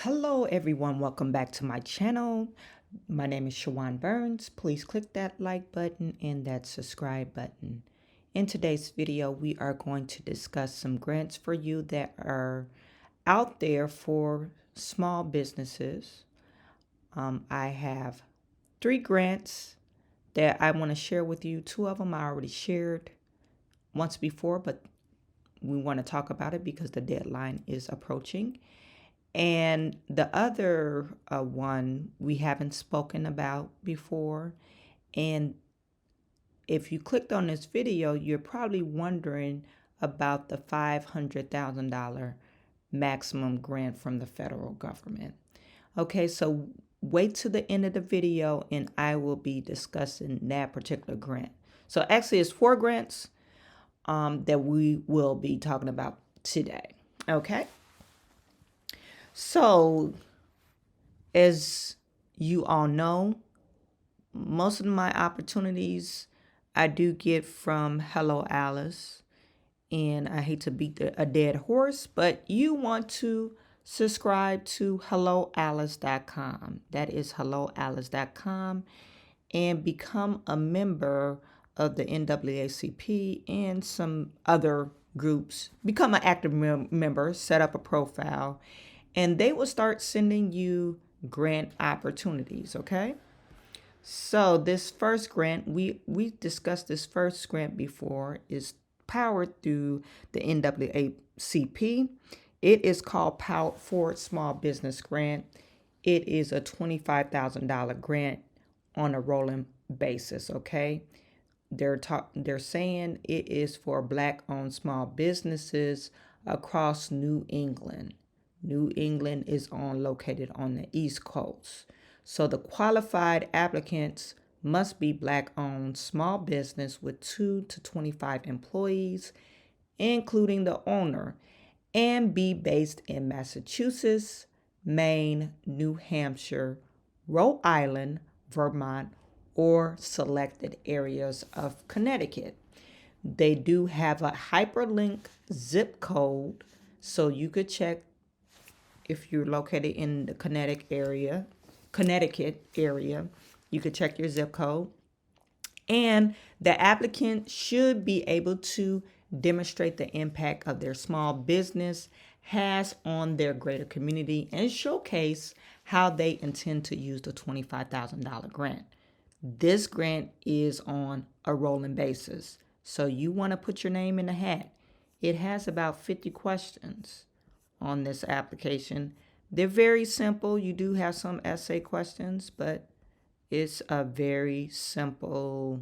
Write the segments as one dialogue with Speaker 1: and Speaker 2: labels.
Speaker 1: Hello everyone, welcome back to my channel. My name is Chawanne Burns. Please click that like button and that subscribe button. In today's video, we are going to discuss some grants for you that are out there for small businesses. I have 3 grants that I want to share with you. 2 of them I already shared once before, but we want to talk about it because the deadline is approaching. And the other one we haven't spoken about before. And if you clicked on this video, you're probably wondering about the $500,000 maximum grant from the federal government. Okay, so wait to the end of the video and I will be discussing that particular grant. So actually it's 4 grants that we will be talking about today. Okay. So, as you all know, most of my opportunities I do get from Hello Alice. And I hate to beat a dead horse, but you want to subscribe to helloalice.com. That is helloalice.com, and become a member of the NAACP and some other groups. Become an active member, set up a profile, and they will start sending you grant opportunities, okay? So this first grant, we discussed this first grant before, is powered through the NAACP. It is called Power Forward Small Business Grant. It is a $25,000 grant on a rolling basis, okay? They're saying it is for Black-owned small businesses across New England. New England is located on the East Coast. So the qualified applicants must be Black-owned small business with 2 to 25 employees, including the owner, and be based in Massachusetts, Maine, New Hampshire, Rhode Island, Vermont, or selected areas of Connecticut. They do have a hyperlink zip code, so you could check if you're located in the Connecticut area, you could check your zip code. And the applicant should be able to demonstrate the impact of their small business has on their greater community and showcase how they intend to use the $25,000 grant. This grant is on a rolling basis, so you want to put your name in the hat. It has about 50 questions on this application. They're very simple. You do have some essay questions, but it's a very simple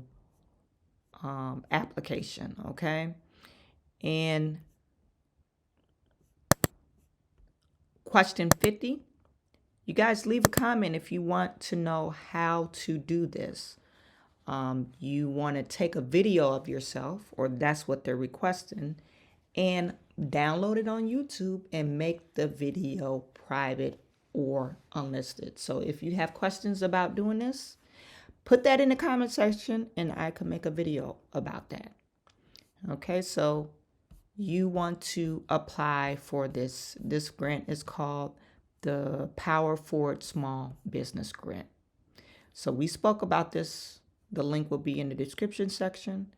Speaker 1: application, okay? And question 50, you guys leave a comment if you want to know how to do this. You want to take a video of yourself, or that's what they're requesting, and download it on YouTube and make the video private or unlisted. So if you have questions about doing this, put that in the comment section and I can make a video about that. Okay, so you want to apply for this. This grant is called the Power Forward Small Business Grant. So we spoke about this. The link will be in the description section.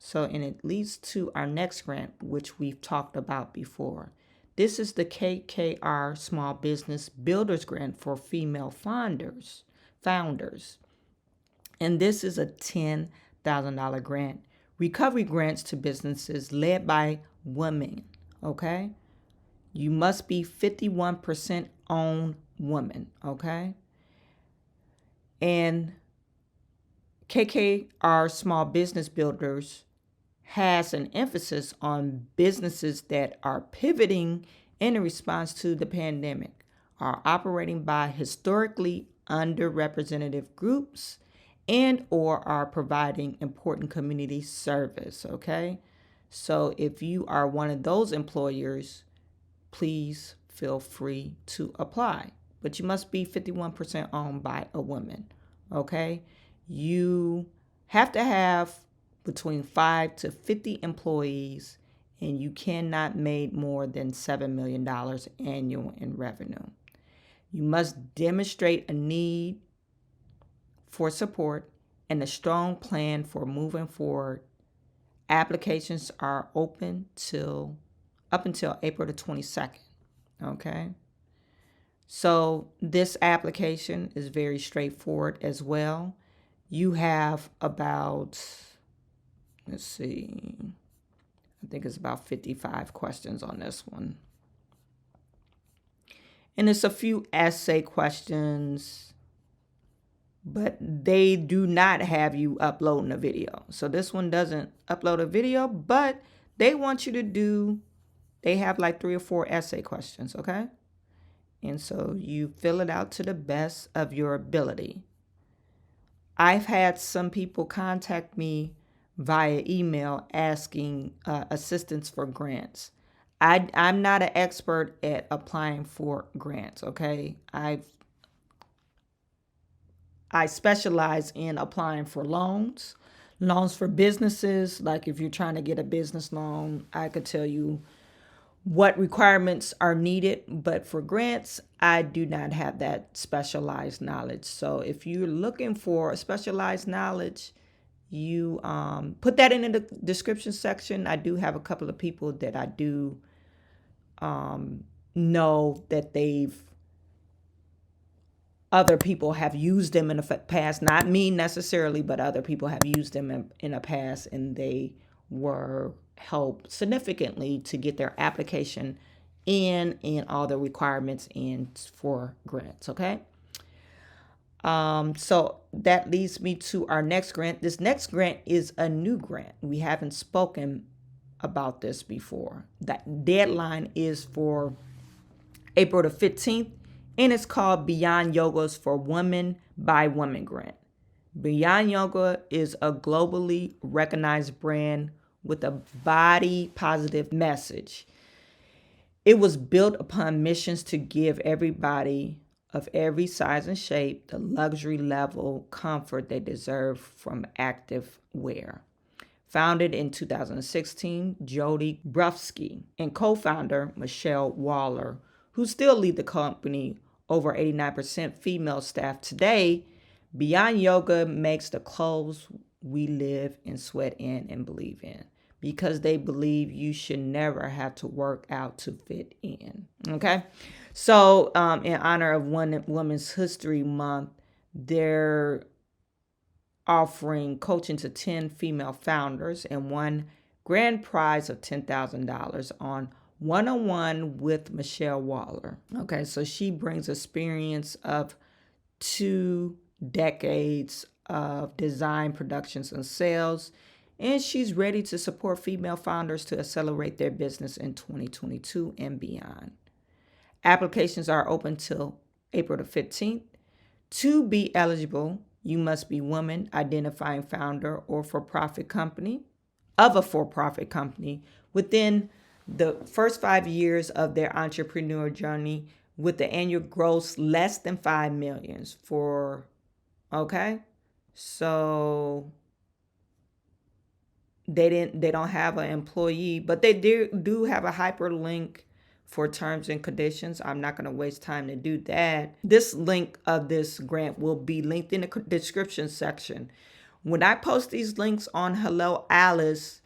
Speaker 1: So, and it leads to our next grant, which we've talked about before. This is the KKR Small Business Builders Grant for female founders. And this is a $10,000 grant. Recovery grants to businesses led by women, okay? You must be 51% owned women, okay? And KKR Small Business Builders has an emphasis on businesses that are pivoting in response to the pandemic, are operating by historically underrepresented groups, and or are providing important community service, okay? So if you are one of those employers, please feel free to apply. But you must be 51% owned by a woman, okay? You have to have between 5 to 50 employees, and you cannot make more than $7 million annual in revenue. You must demonstrate a need for support and a strong plan for moving forward. Applications are open up until April the 22nd. Okay. So this application is very straightforward as well. You have about, let's see, I think it's about 55 questions on this one. And it's a few essay questions, but they do not have you uploading a video. So this one doesn't upload a video, but they want you to they have like 3 or 4 essay questions, okay? And so you fill it out to the best of your ability. I've had some people contact me via email asking assistance for grants. I'm not an expert at applying for grants, okay? I specialize in applying for loans for businesses. Like if you're trying to get a business loan, I could tell you what requirements are needed, but for grants, I do not have that specialized knowledge. So if you're looking for specialized knowledge, you put that in the description section. I do have a couple of people that I do know that other people have used them in the past, not me necessarily, but other people have used them in the past, and they were helped significantly to get their application in and all the requirements in for grants, okay? So that leads me to our next grant. This next grant is a new grant. We haven't spoken about this before. That deadline is for April the 15th, and it's called Beyond Yoga's for Women by Women grant. Beyond Yoga is a globally recognized brand with a body positive message. It was built upon missions to give everybody of every size and shape the luxury level comfort they deserve from active wear. Founded in 2016, Jody Brufsky and co-founder Michelle Waller, who still lead the company, over 89% female staff today. Beyond Yoga makes the clothes we live and sweat in and believe in, because they believe you should never have to work out to fit in. Okay. So in honor of Women's History Month, they're offering coaching to 10 female founders and one grand prize of $10,000 on one-on-one with Michelle Waller. Okay, so she brings experience of 2 decades of design, productions, and sales, and she's ready to support female founders to accelerate their business in 2022 and beyond. Applications are open till April the 15th. To be eligible, you must be woman, identifying founder or for-profit company of a for-profit company within the first 5 years of their entrepreneur journey, with the annual gross less than $5 million okay? So they don't have an employee, but they do have a hyperlink for terms and conditions. I'm not going to waste time to do that. This link of this grant will be linked in the description section. When I post these links on Hello Alice,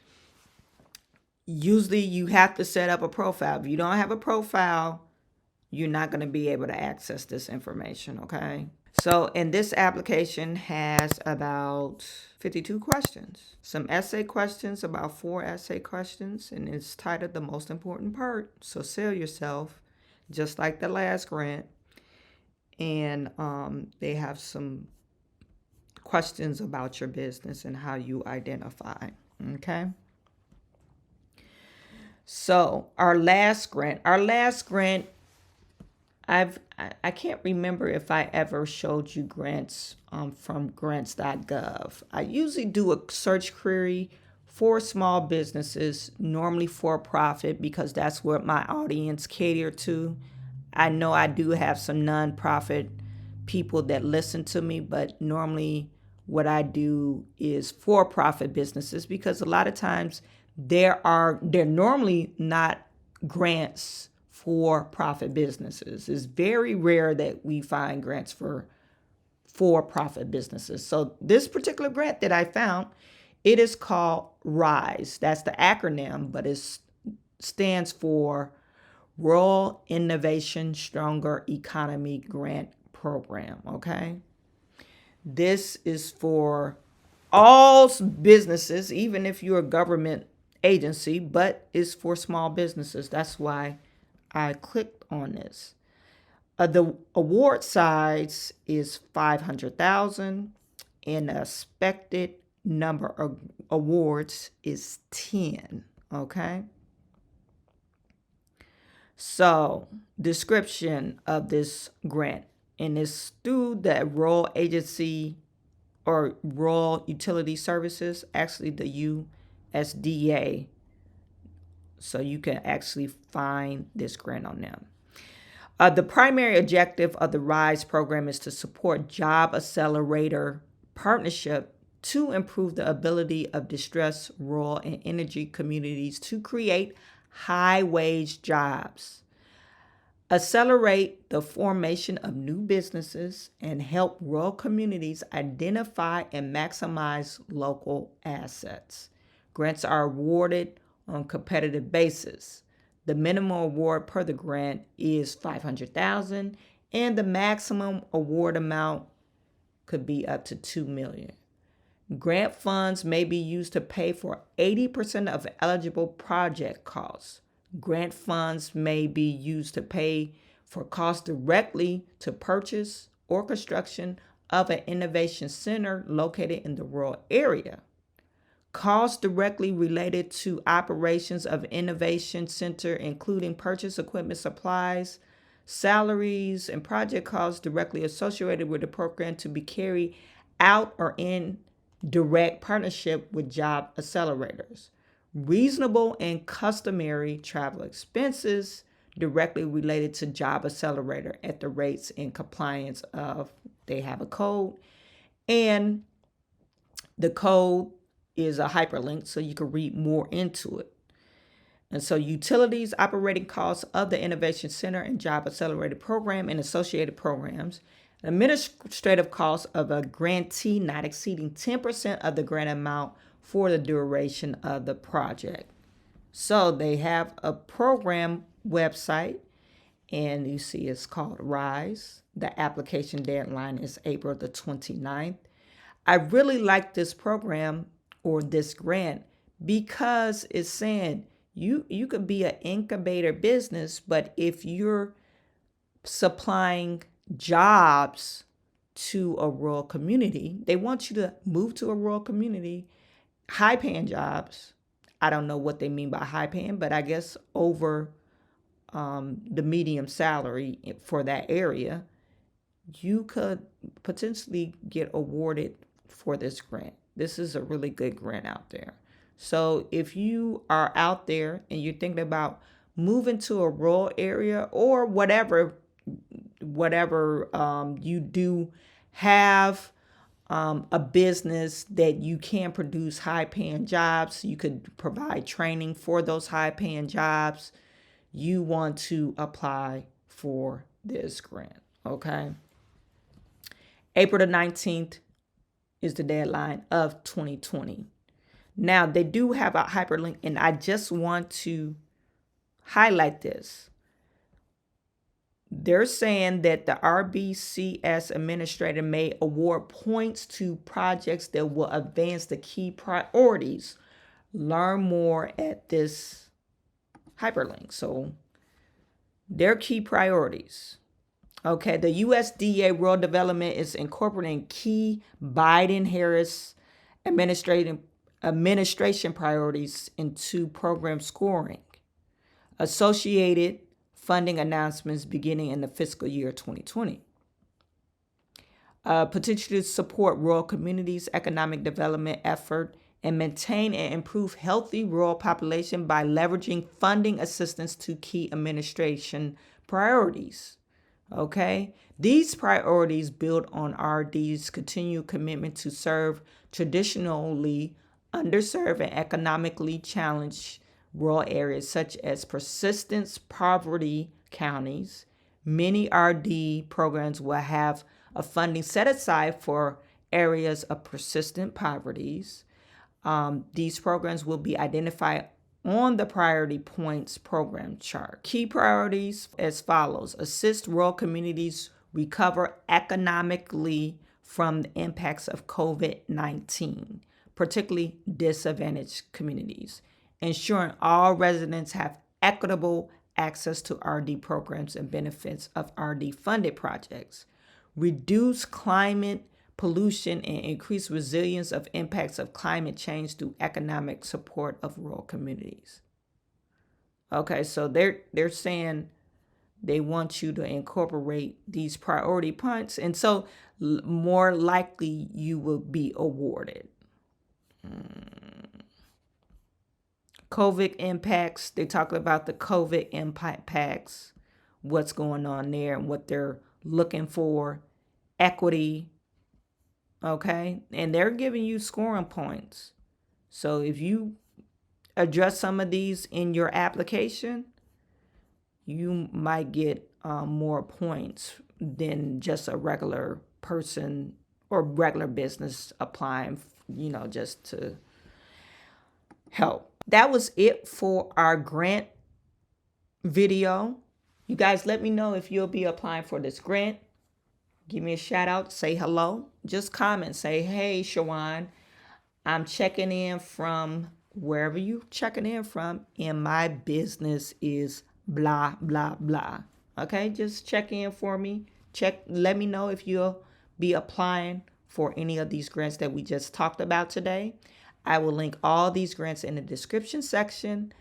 Speaker 1: usually you have to set up a profile. If you don't have a profile, you're not going to be able to access this information, okay? So, and this application has about 52 questions. Some essay questions, about 4 essay questions, and it's titled The Most Important Part. So sell yourself, just like the last grant. And they have some questions about your business and how you identify, okay? So our last grant, I can't remember if I ever showed you grants from grants.gov. I usually do a search query for small businesses, normally for profit, because that's what my audience cater to. I know I do have some nonprofit people that listen to me, but normally what I do is for-profit businesses, because a lot of times they're normally not grants for-profit businesses. It's very rare that we find grants for for-profit businesses. So this particular grant that I found, it is called RISE. That's the acronym, but it stands for Rural Innovation Stronger Economy Grant Program, okay? This is for all businesses, even if you're a government agency, but it's for small businesses. That's why I clicked on this. The award size is $500,000, and the expected number of awards is 10. Okay. So, description of this grant, and it's through the Rural Agency or Rural Utility Services, actually the USDA. So you can actually find this grant on them. The primary objective of the RISE program is to support job accelerator partnership to improve the ability of distressed rural and energy communities to create high-wage jobs, accelerate the formation of new businesses, and help rural communities identify and maximize local assets. Grants are awarded on competitive basis. The minimum award per the grant is $500,000, and the maximum award amount could be up to $2 million. Grant funds may be used to pay for 80% of eligible project costs. Grant funds may be used to pay for costs directly to purchase or construction of an innovation center located in the rural area. Costs directly related to operations of innovation center, including purchase equipment, supplies, salaries, and project costs directly associated with the program to be carried out or in direct partnership with job accelerators. Reasonable and customary travel expenses directly related to job accelerator at the rates in compliance of, they have a code, and the code is a hyperlink so you can read more into it. And so utilities, operating costs of the Innovation Center and Job Accelerator Program and associated programs, administrative costs of a grantee not exceeding 10% of the grant amount for the duration of the project. So they have a program website, and you see it's called RISE. The application deadline is April the 29th. I really like this program or this grant because it's saying you could be an incubator business, but if you're supplying jobs to a rural community, they want you to move to a rural community, high paying jobs. I don't know what they mean by high paying, but I guess over the medium salary for that area, you could potentially get awarded for this grant. This is a really good grant out there. So if you are out there and you're thinking about moving to a rural area or whatever you do have a business that you can produce high paying jobs, you could provide training for those high paying jobs, you want to apply for this grant, okay? April the 19th is the deadline of 2020. Now, they do have a hyperlink, and I just want to highlight this. They're saying that the RBCS administrator may award points to projects that will advance the key priorities. Learn more at this hyperlink. So, their key priorities. Okay, the USDA Rural Development is incorporating key Biden-Harris administration priorities into program scoring. Associated funding announcements beginning in the fiscal year 2020. Potentially support rural communities' economic development effort and maintain and improve healthy rural population by leveraging funding assistance to key administration priorities. Okay, these priorities build on RD's continued commitment to serve traditionally underserved and economically challenged rural areas such as persistence poverty counties. Many RD programs will have a funding set aside for areas of persistent poverties. These programs will be identified on the priority points program chart. Key priorities as follows: assist rural communities recover economically from the impacts of COVID-19, particularly disadvantaged communities, ensuring all residents have equitable access to RD programs and benefits of RD funded projects, reduce climate pollution and increase resilience of impacts of climate change through economic support of rural communities. Okay, so they're saying they want you to incorporate these priority points, and so more likely you will be awarded. COVID impacts, they talk about the COVID impacts, what's going on there and what they're looking for, equity, okay? And they're giving you scoring points. So if you address some of these in your application, you might get more points than just a regular person or regular business applying, just to help. That was it for our grant video. You guys let me know if you'll be applying for this grant. Give me a shout out, say hello, just comment, say, hey, Chawanne, I'm checking in from wherever you checking in from, and my business is blah, blah, blah. Okay, just check in for me. Let me know if you'll be applying for any of these grants that we just talked about today. I will link all these grants in the description section.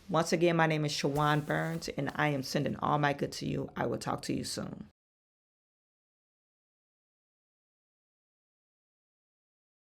Speaker 1: Once again, my name is Chawanne Burns, and I am sending all my good to you. I will talk to you soon.